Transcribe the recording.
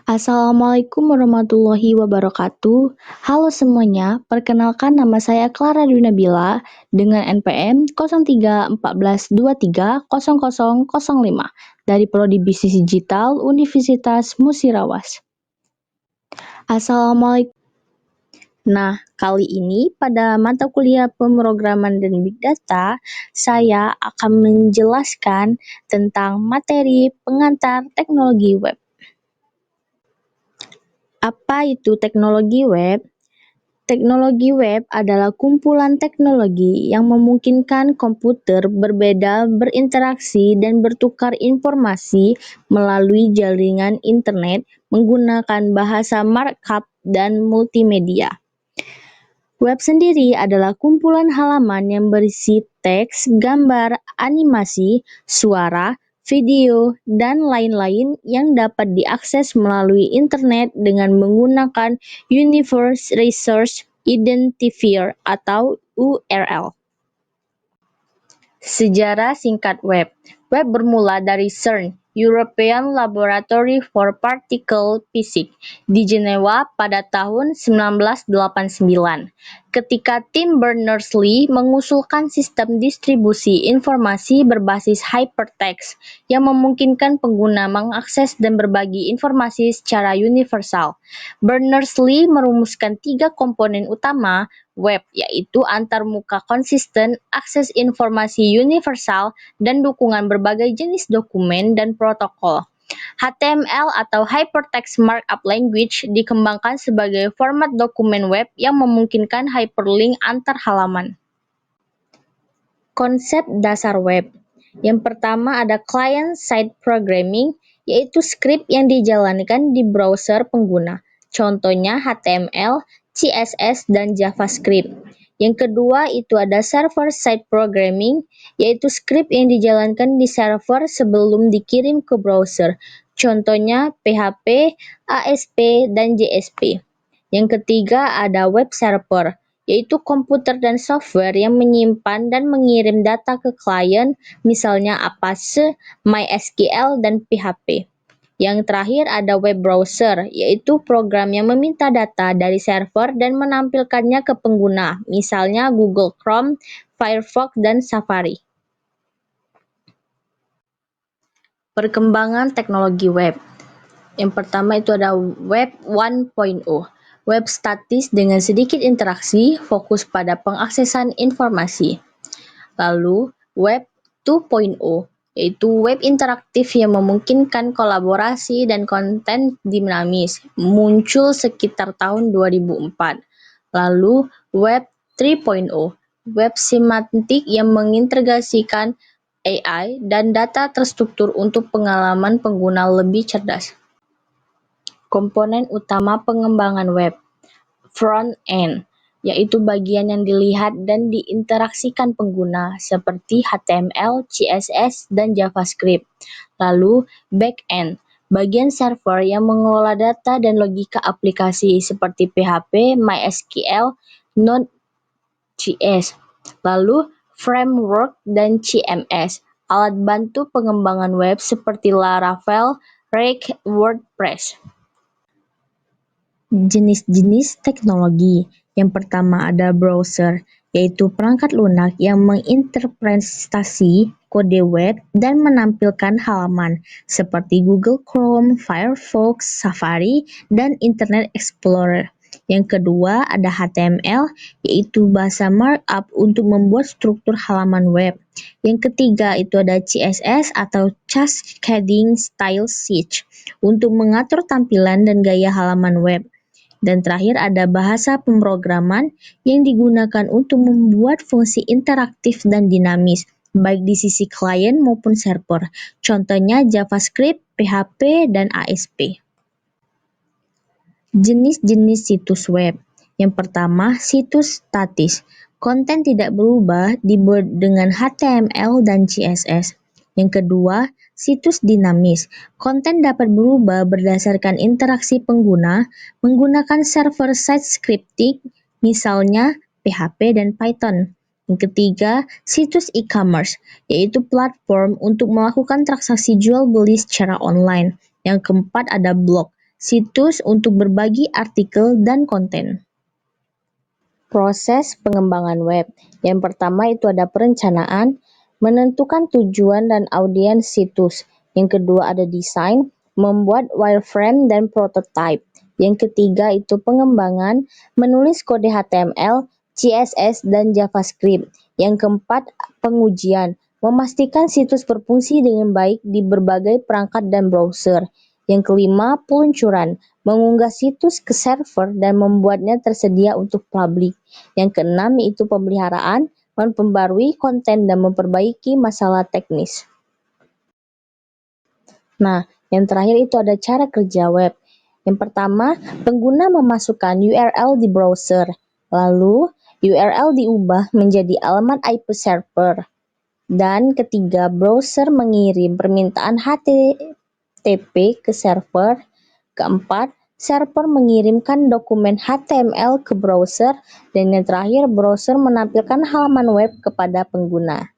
Assalamualaikum warahmatullahi wabarakatuh. Halo semuanya, perkenalkan nama saya Clara Dwi Nabila dengan NPM 0314230005 dari Prodi Bisnis Digital Universitas Musirawas. Assalamualaikum. Nah, kali ini pada mata kuliah pemrograman dan Big Data, saya akan menjelaskan tentang materi pengantar teknologi web. Apa itu teknologi web? Teknologi web adalah kumpulan teknologi yang memungkinkan komputer berbeda berinteraksi dan bertukar informasi melalui jaringan internet menggunakan bahasa markup dan multimedia. Web sendiri adalah kumpulan halaman yang berisi teks, gambar, animasi, suara, video, dan lain-lain yang dapat diakses melalui internet dengan menggunakan Universal Resource Identifier atau URL. Sejarah singkat web. Web bermula dari CERN, European Laboratory for Particle Physics, di Jenewa pada tahun 1989. Ketika Tim Berners-Lee mengusulkan sistem distribusi informasi berbasis hypertext yang memungkinkan pengguna mengakses dan berbagi informasi secara universal. Berners-Lee merumuskan 3 komponen utama web, yaitu antarmuka konsisten, akses informasi universal, dan dukungan berbagai jenis dokumen dan protokol. HTML atau Hypertext Markup Language dikembangkan sebagai format dokumen web yang memungkinkan hyperlink antar halaman. Konsep dasar web. Yang pertama ada client-side programming, yaitu skrip yang dijalankan di browser pengguna. Contohnya HTML, CSS, dan JavaScript. Yang kedua itu ada server-side programming, yaitu skrip yang dijalankan di server sebelum dikirim ke browser. Contohnya PHP, ASP, dan JSP. Yang ketiga ada web server, yaitu komputer dan software yang menyimpan dan mengirim data ke klien, misalnya Apache, MySQL, dan PHP. Yang terakhir ada web browser, yaitu program yang meminta data dari server dan menampilkannya ke pengguna, misalnya Google Chrome, Firefox, dan Safari. Perkembangan teknologi web. Yang pertama itu ada Web 1.0. Web statis dengan sedikit interaksi, fokus pada pengaksesan informasi. Lalu, Web 2.0, yaitu web interaktif yang memungkinkan kolaborasi dan konten dinamis, muncul sekitar tahun 2004. Lalu, Web 3.0, web semantik yang mengintegrasikan AI dan data terstruktur untuk pengalaman pengguna lebih cerdas. Komponen utama pengembangan web. Front-end, yaitu bagian yang dilihat dan diinteraksikan pengguna seperti HTML, CSS, dan JavaScript. Lalu, back-end, bagian server yang mengelola data dan logika aplikasi seperti PHP, MySQL, Node.js. Lalu, framework dan CMS, alat bantu pengembangan web seperti Laravel, React, WordPress. Jenis-jenis teknologi. Yang pertama ada browser, yaitu perangkat lunak yang menginterpretasi kode web dan menampilkan halaman seperti Google Chrome, Firefox, Safari, dan Internet Explorer. Yang kedua ada HTML, yaitu bahasa markup untuk membuat struktur halaman web. Yang ketiga itu ada CSS atau Cascading Style Sheet untuk mengatur tampilan dan gaya halaman web. Dan terakhir ada bahasa pemrograman yang digunakan untuk membuat fungsi interaktif dan dinamis, baik di sisi klien maupun server. Contohnya JavaScript, PHP, dan ASP. Jenis-jenis situs web. Yang pertama, situs statis. Konten tidak berubah dibuat dengan HTML dan CSS. Yang kedua, situs dinamis. Konten dapat berubah berdasarkan interaksi pengguna menggunakan server-side scripting, misalnya PHP dan Python. Yang ketiga, situs e-commerce, yaitu platform untuk melakukan transaksi jual beli secara online. Yang keempat ada blog, situs untuk berbagi artikel dan konten. Proses pengembangan web. Yang pertama itu ada perencanaan, menentukan tujuan dan audiens situs. Yang kedua ada desain, membuat wireframe dan prototype. Yang ketiga itu pengembangan, menulis kode HTML, CSS, dan JavaScript. Yang keempat, pengujian, memastikan situs berfungsi dengan baik di berbagai perangkat dan browser. Yang kelima, peluncuran, mengunggah situs ke server dan membuatnya tersedia untuk publik. Yang keenam yaitu pemeliharaan, memperbarui konten dan memperbaiki masalah teknis. Nah, yang terakhir itu ada cara kerja web. Yang pertama, pengguna memasukkan URL di browser. Lalu, URL diubah menjadi alamat IP server. Dan ketiga, browser mengirim permintaan HTTP ke server. Keempat, server mengirimkan dokumen HTML ke browser. Dan yang terakhir, browser menampilkan halaman web kepada pengguna.